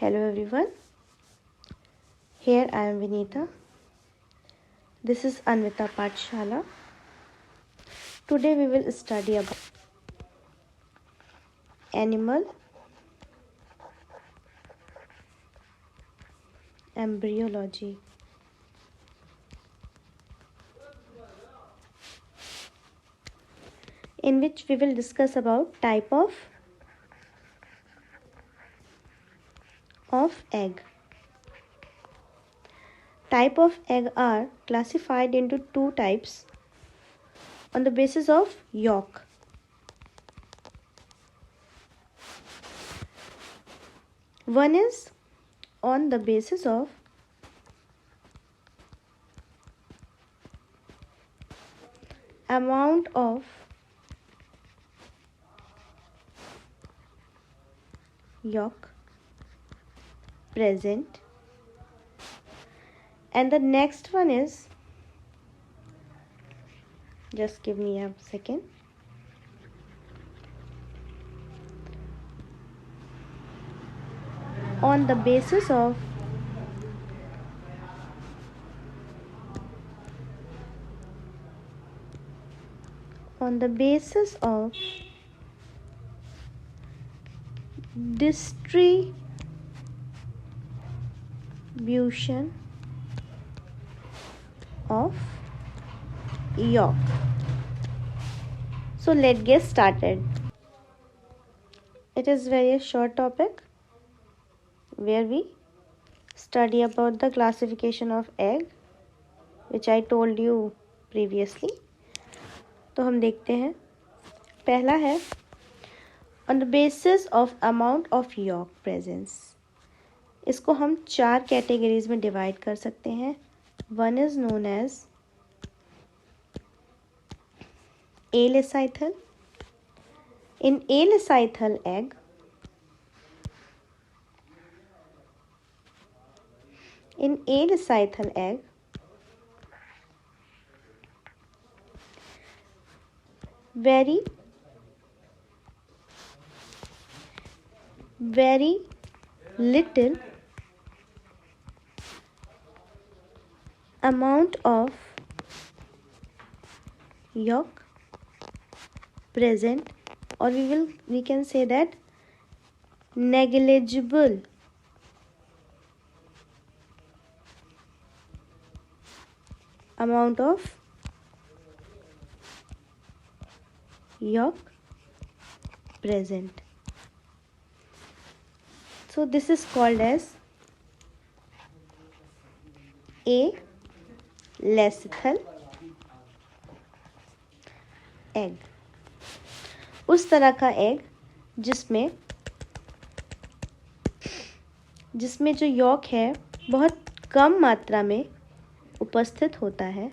Hello everyone, here I am Vinita. This is Anvita Pathshala. Today we will study about animal embryology. In which we will discuss about type of egg. Type of egg are classified into two types on the basis of yolk. One is on the basis of amount of yolk present, and the next one is, just give me a second, on the basis of distribution of yolk. So let's get started. It is very short topic where we study about the classification of egg, which I told you previously. तो हम देखते हैं, पहला है on the basis of amount of yolk presence. इसको हम चार categories में डिवाइड कर सकते हैं. One is known as alecithal. In alecithal egg, very little amount of yolk present, or we can say that negligible amount of yolk present. So this is called as alecithal egg. उस तरह का egg जिसमें जो York है बहुत कम मात्रा में उपस्थित होता है,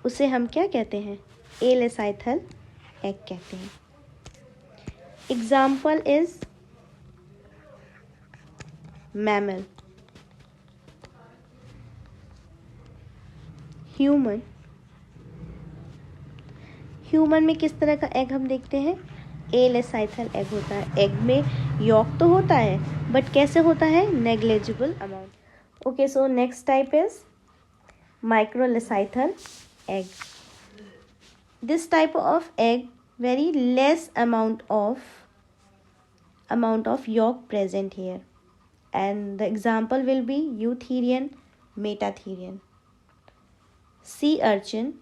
उसे हम क्या कहते हैं? एलेसाइथल एग कहते हैं. Example is mammal. ह्यूमन में किस तरह का एग हम देखते हैं? एलेसाइथल एग होता है. एग में यॉक तो होता है, बट कैसे होता है? Negligible amount. Okay, so next type is microlecithal egg. This type of egg very less amount of yolk present here, and the example will be eutherian, metatherian, sea urchin,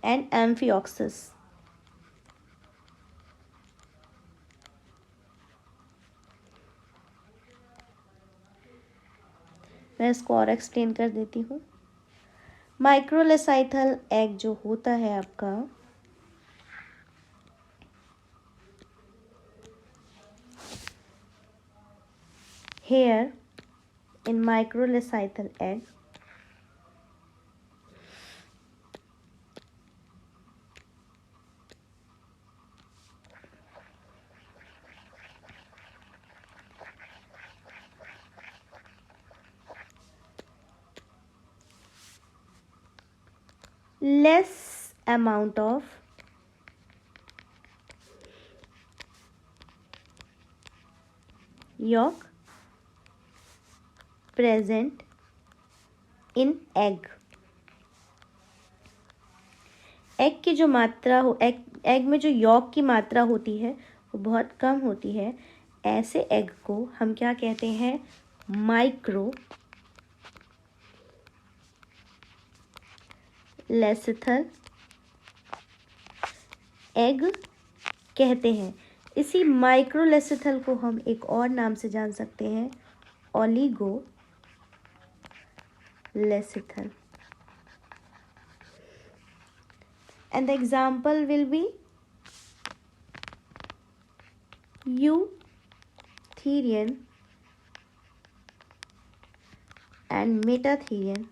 and amphioxus. मैं इसको और explain कर देती हूँ. माइक्रोलेसाइथल egg जो होता है आपका, here in microlecythal egg, less amount of yolk present in egg. Egg की जो मात्रा हो एग में जो यॉक की मात्रा होती है वो बहुत कम होती है। ऐसे एग को हम क्या कहते हैं? माइक्रो लेसिथल एग कहते हैं। इसी माइक्रोलेसिथल को हम एक और नाम से जान सकते हैं, oligo lecithal. And the example will be eutherian and metatherian.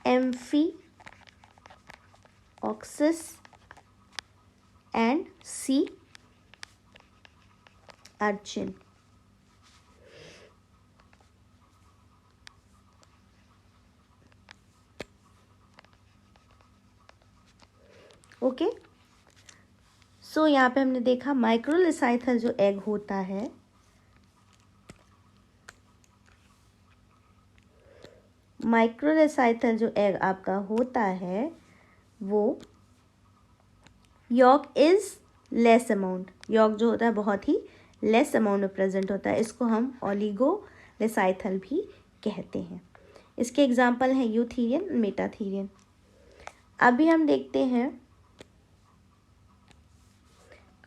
Amphioxus and sea urchin. Okay, so यहाँ पे हमने देखा माइक्रोलेसाइथल जो एग होता है माइक्रोलेसाइथल जो एग आपका होता है वो yolk is less amount, yolk जो होता है बहुत ही लेस अमाउंट में प्रेजेंट होता है। इसको हम ओलिगोलेसाइथल भी कहते हैं। इसके एग्जाम्पल हैं यूथीरियन, मेटाथीरियन। अभी हम देखते हैं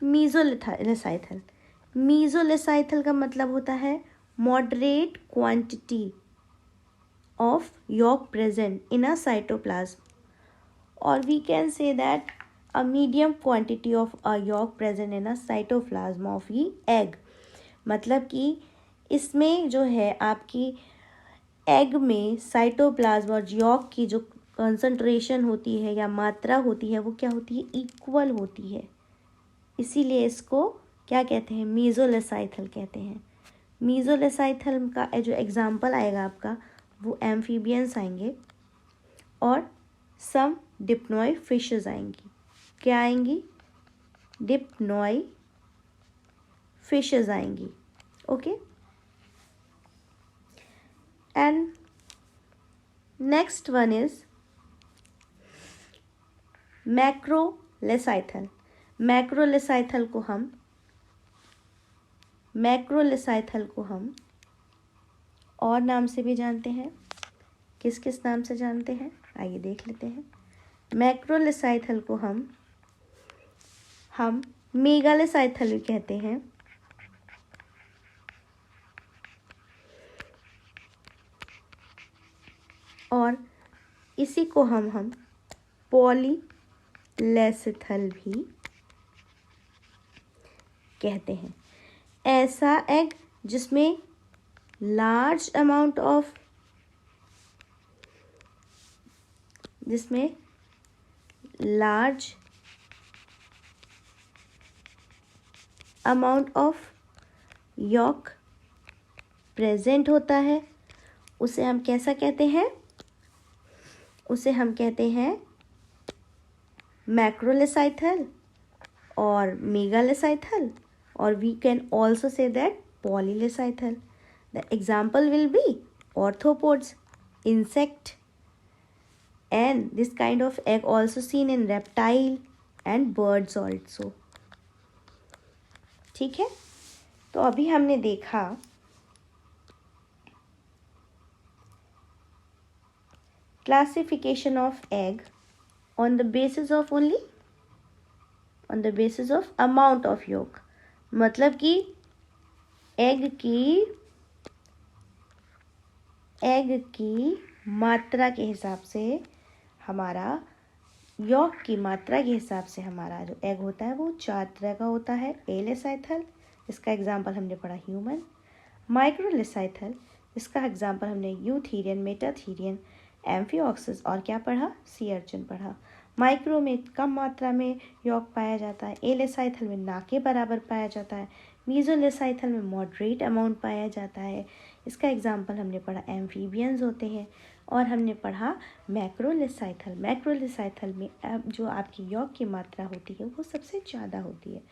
मीजोलेसाइथल। मीजोलेसाइथल का मतलब होता है moderate quantity of yolk present in a cytoplasm, or we can say that a medium quantity of a yolk present in a cytoplasm of the egg। मतलब कि इसमें जो है आपकी एग में साइटोप्लाज्म और यॉक की जो कंसंट्रेशन होती है या मात्रा होती है वो क्या होती है? इक्वल होती है। इसीलिए इसको क्या कहते हैं? मीजोलेसाइथल कहते हैं। मीजोलेसाइथल का जो एग्जाम्पल आएगा आपका वो एम्फीबियंस आएंगे और सम डिप्नोई फिशेस आएंगी। क्या आएंगी? डिप्नोई फिशेस आएंगी। Okay, and next one is macrolecithal. Macrolecithal को हम और नाम से भी जानते हैं। किस किस नाम से जानते हैं आइए देख लेते हैं। मैक्रोलेसाइथल को हम मेगालेसाइथल भी कहते हैं और इसी को हम पॉलीलेसिथल भी कहते हैं। ऐसा एग जिसमें large amount of York present होता है उसे हम कैसा कहते हैं? उसे हम कहते हैं मैक्रोलेसाइथल और मेगालेसाइथल, और we can also say that polylecithal. The example will be arthropods, insect, and this kind of egg also seen in reptile and birds also। ठीक है, तो अभी हमने देखा classification of egg on the basis of amount of yolk। मतलब कि egg की मात्रा के हिसाब से हमारा यॉक की मात्रा के हिसाब से हमारा जो एग होता है वो 4 तरह का होता है। एलेसाइथल, इसका एग्जाम्पल हमने पढ़ा ह्यूमन। माइक्रोलेसाइथल, इसका एग्जाम्पल हमने यूथीरियन, मेटाथीरियन, एम्फियोक्सिस और क्या पढ़ा? सी अर्चिन पढ़ा। माइक्रो में कम मात्रा में यॉक पाया जाता है, एलेसाइथल में ना के बराबर पाया जाता है, मीज़ोलेसाइथल में मॉडरेट अमाउंट पाया जाता है। इसका एग्जाम्पल हमने पढ़ा एम्फीबियंस होते हैं। और हमने पढ़ा मैक्रोलेसाइथल। मैक्रोलेसाइथल में अब जो आपकी यॉक की मात्रा होती है वो सबसे ज़्यादा होती है।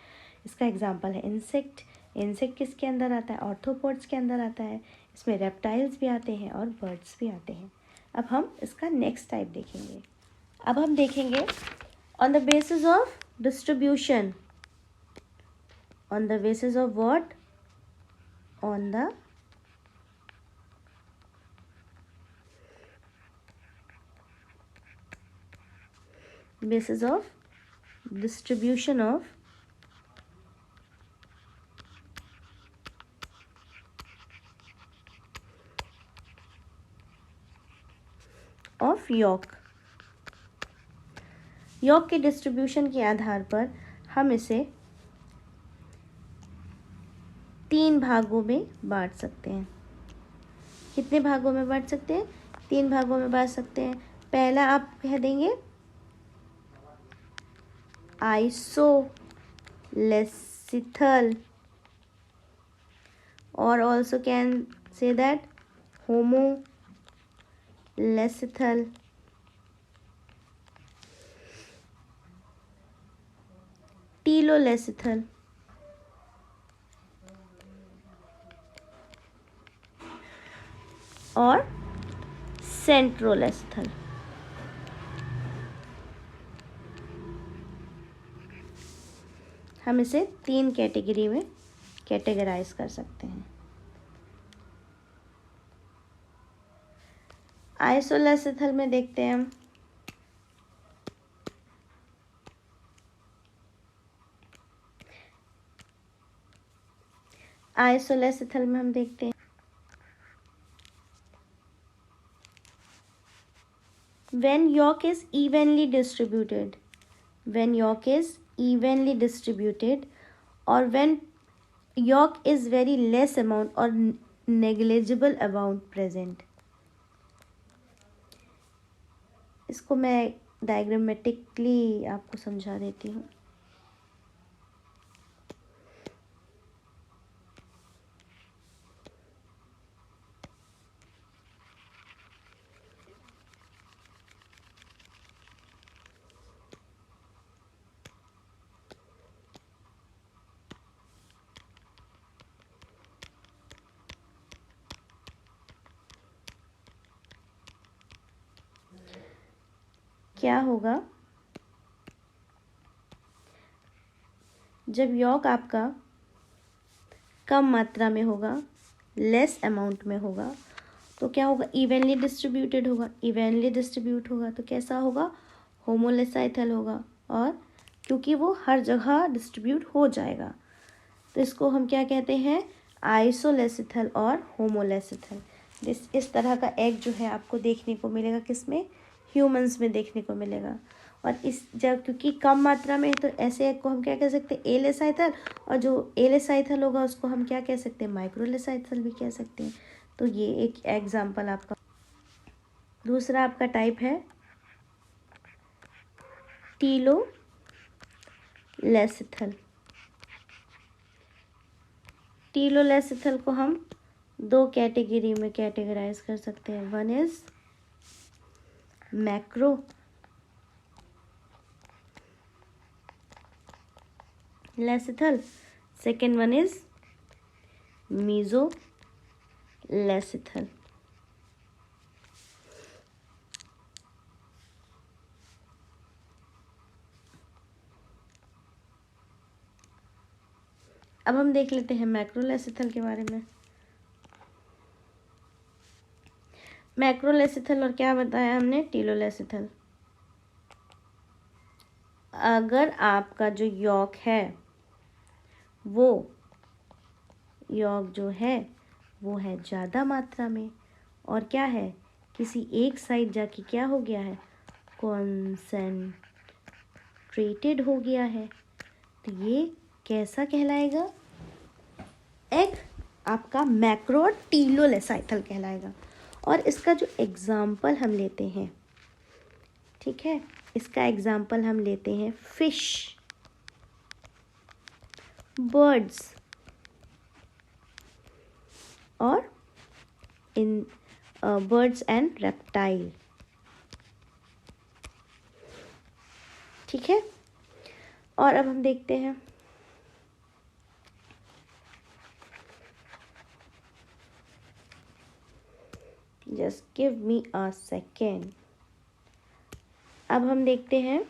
इसका एग्जाम्पल है इंसेक्ट। इंसेक्ट किसके अंदर आता है? ऑर्थ्रोपोड्स के अंदर आता है। इसमें रेप्टाइल्स भी आते हैं और बर्ड्स भी आते हैं। अब हम इसका नेक्स्ट टाइप देखेंगे। अब हम देखेंगे on the basis of distribution. On the basis of what? On the basis of distribution of yolk। York के डिस्ट्रीब्यूशन के आधार पर हम इसे 3 भागों में बांट सकते हैं। कितने भागों में बांट सकते हैं? 3 भागों में बांट सकते हैं। पहला आप कह देंगे आइसोलेसिथल, और ऑल्सो कैन से दैट होमोलेसिथल, टीलोलेसिथल और सेंट्रोलेसिथल। हम इसे 3 कैटेगरी में कैटेगराइज कर सकते हैं। आइसोलेसिथल में देखते हैं हम आइसोलेसिथल में हम देखते हैं when yolk is evenly distributed, when yolk is evenly distributed or when yolk is very less amount or negligible amount present। इसको मैं डायग्रामेटिकली आपको समझा देती हूँ। क्या होगा जब यॉक आपका कम मात्रा में होगा, लेस अमाउंट में होगा, तो क्या होगा? इवेनली डिस्ट्रीब्यूटेड होगा। इवेनली डिस्ट्रीब्यूट होगा तो कैसा होगा? होमोलेसाइथल होगा। और क्योंकि वो हर जगह डिस्ट्रीब्यूट हो जाएगा तो इसको हम क्या कहते हैं? आइसोलेसिथल और होमोलेसिथल। इस तरह का एग जो है आपको देखने को मिलेगा किसमें? ह्यूमंस में देखने को मिलेगा। और इस जब क्योंकि कम मात्रा में है तो ऐसे एग को हम क्या कह सकते हैं? एलेसाइथल। और जो एलेसाइथल होगा उसको हम क्या कह सकते हैं? माइक्रोलेसाइथल भी कह सकते हैं। तो ये एक एग्जाम्पल आपका। दूसरा आपका टाइप है टीलोलेसिथल। टीलोलेसिथल को हम 2 कैटेगरी में कैटेगराइज कर सकते हैं। One is macro lecithal, second one is mesolecithal. अब हम देख लेते हैं मैक्रोलेसिथल के बारे में। मैक्रोलेसिथल और क्या बताया हमने? टीलोलेसिथल। अगर आपका जो यॉक है वो यॉक जो है वो है ज़्यादा मात्रा में और क्या है? किसी एक साइड जाके क्या हो गया है? कॉन्सेंट्रेटेड हो गया है, तो ये कैसा कहलाएगा? एग आपका मैक्रो और टीलोलेसाइथल कहलाएगा। और इसका जो एग्जाम्पल हम लेते हैं, ठीक है, इसका एग्जाम्पल हम लेते हैं फिश, बर्ड्स, और इन बर्ड्स एंड रेप्टाइल। ठीक है, और अब हम देखते हैं just give me a second. अब हम देखते हैं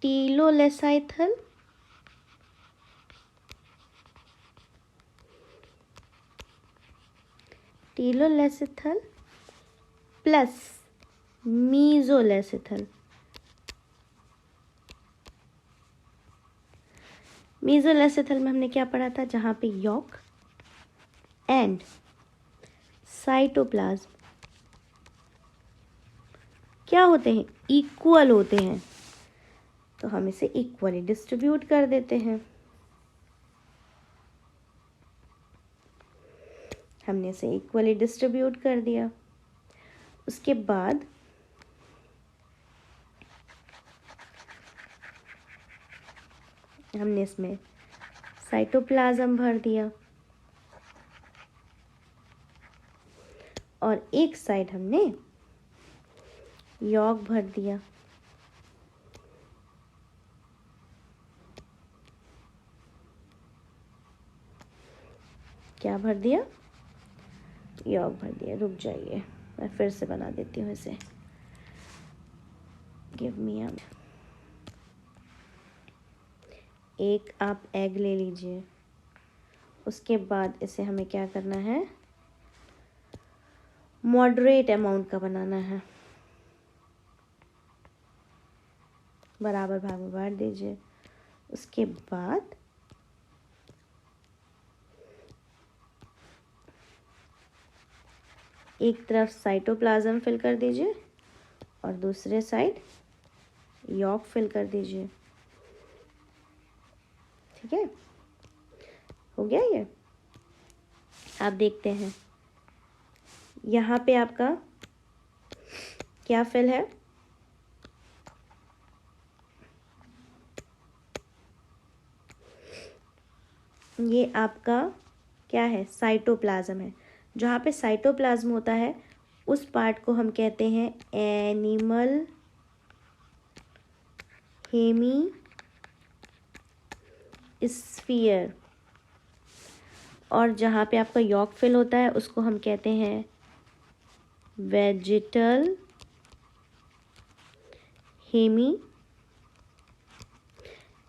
टीलोलेसाइथल, टीलोलेसिथल प्लस मीजोलेसिथल। मीजोलेसिथल में हमने क्या पढ़ा था, जहाँ पे यॉक एंड साइटोप्लाज्म क्या होते हैं, इक्वल होते हैं, तो हम इसे इक्वली डिस्ट्रीब्यूट कर देते हैं। हमने इसे इक्वली डिस्ट्रीब्यूट कर दिया। उसके बाद हमने इसमें साइटोप्लाज्म भर दिया और एक साइड हमने यॉक भर दिया। क्या भर दिया, यॉक भर दिया। रुक जाइए, मैं फिर से बना देती हूँ इसे। गिव मी अ, एक आप एग ले लीजिए। उसके बाद इसे हमें क्या करना है, मॉडरेट अमाउंट का बनाना है। बराबर भाग में बांट दीजिए। उसके बाद एक तरफ साइटोप्लाज्म फिल कर दीजिए और दूसरे साइड यॉक फिल कर दीजिए। ठीक है, हो गया ये। आप देखते हैं यहाँ पे आपका क्या फिल है, ये आपका क्या है, साइटोप्लाज्म है। जहाँ पे साइटोप्लाज्म होता है उस पार्ट को हम कहते हैं एनिमल हेमी स्फीयर, और जहाँ पे आपका यॉक फिल होता है उसको हम कहते हैं vegetal Hemy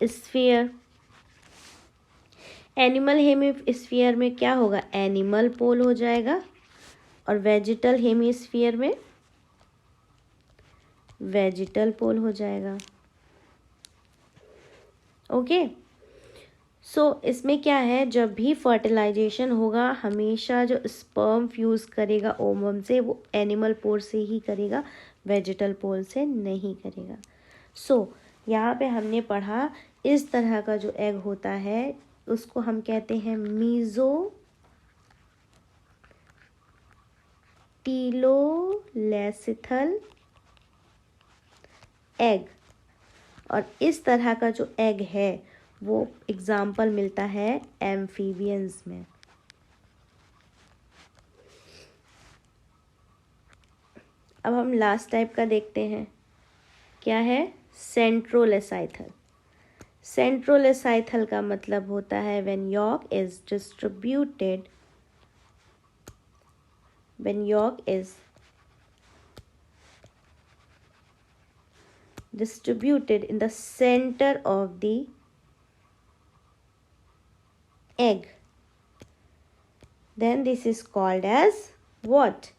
sphere. Animal hemisphere में क्या होगा, एनिमल पोल हो जाएगा, और वेजिटल हेमी स्फीयर में वेजिटल पोल हो जाएगा। ओके, सो इसमें क्या है, जब भी फर्टिलाइजेशन होगा हमेशा जो स्पर्म फ्यूज़ करेगा ओवम से वो एनिमल पोल से ही करेगा, वेजिटल पोल से नहीं करेगा। सो यहाँ पे हमने पढ़ा इस तरह का जो एग होता है उसको हम कहते हैं टीलोलेसिथल एग, और इस तरह का जो एग है वो एग्जाम्पल मिलता है एम्फीबियंस में। अब हम लास्ट टाइप का देखते हैं, क्या है, सेंट्रोलेसाइथल। सेंट्रोलेसाइथल का मतलब होता है when yolk is distributed, when yolk is distributed in the center of the egg, then this is called as what,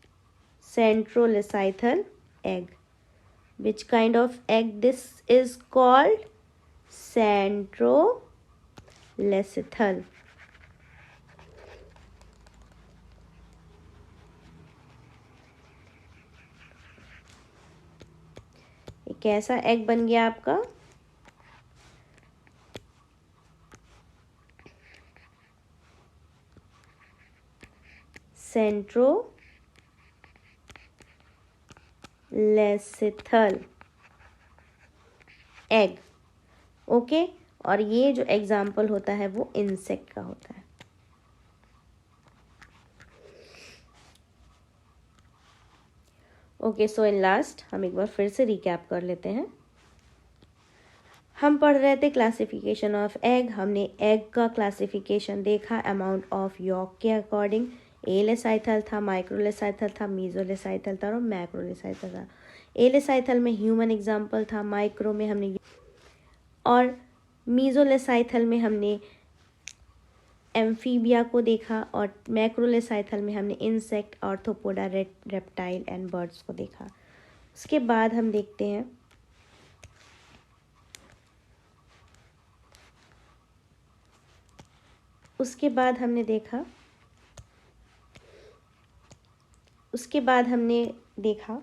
centrolecythal egg. Which kind of egg this is called, centrolecythal. एक ऐसा एग बन गया आपका centrolecithal egg. Okay, और ये जो example होता है वो इंसेक्ट का होता है। ओके, सो इन लास्ट हम एक बार फिर से रिकैप कर लेते हैं। हम पढ़ रहे थे क्लासिफिकेशन ऑफ एग। हमने एग का क्लासिफिकेशन देखा अमाउंट ऑफ यॉक के अकॉर्डिंग। एलेसाइथल था, माइक्रोलेसाइथल था, मीजोलेसाइथल था और मैक्रोलेसाइथल था। एलेसाइथल में ह्यूमन एग्जाम्पल था, माइक्रो में हमने और मीजोलेसाइथल में हमने एम्फीबिया को देखा और मैक्रोलेसाइथल में हमने insect, arthropoda, reptile and birds को देखा। उसके बाद हम देखते हैं उसके बाद हमने देखा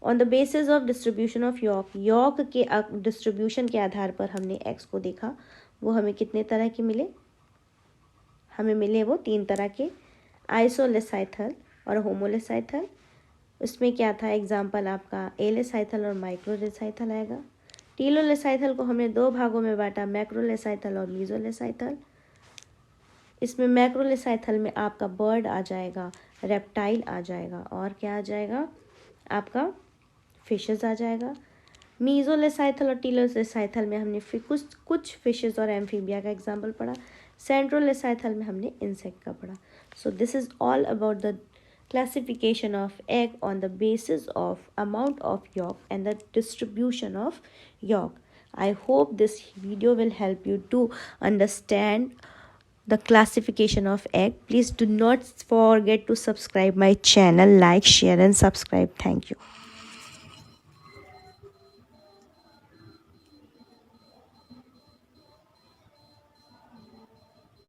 on the basis of distribution of yolk. Yolk के डिस्ट्रीब्यूशन के आधार पर हमने एक्स को देखा। वो हमें कितने तरह के मिले? हमें मिले वो 3 तरह के, आइसोलेसाइथल और होमोलेसाइथल। उसमें क्या था एग्जाम्पल आपका? एलेसाइथल और माइक्रोलेसाइथल आएगा। टीलोलेसाइथल को हमने 2 भागों में बांटा, मैक्रोलेसाइथल और मीजोलेसाइथल। इसमें मैक्रोलेसाइथल में आपका बर्ड आ जाएगा, रेप्टाइल आ जाएगा और क्या आ जाएगा? आपका फिशेस आ जाएगा। मीजोलेसाइथल और टीलोलेसाइथल में हमने कुछ फिशेस और एम्फीबिया का एग्जाम्पल पढ़ा। सेंट्रोलेसाइथल में हमने इंसेक्ट का पढ़ा। So this is all about the classification of egg on the basis of amount of yolk and the distribution of yolk. I hope this video will help you to understand the classification of egg. Please do not forget to subscribe my channel, like, share and subscribe. Thank you.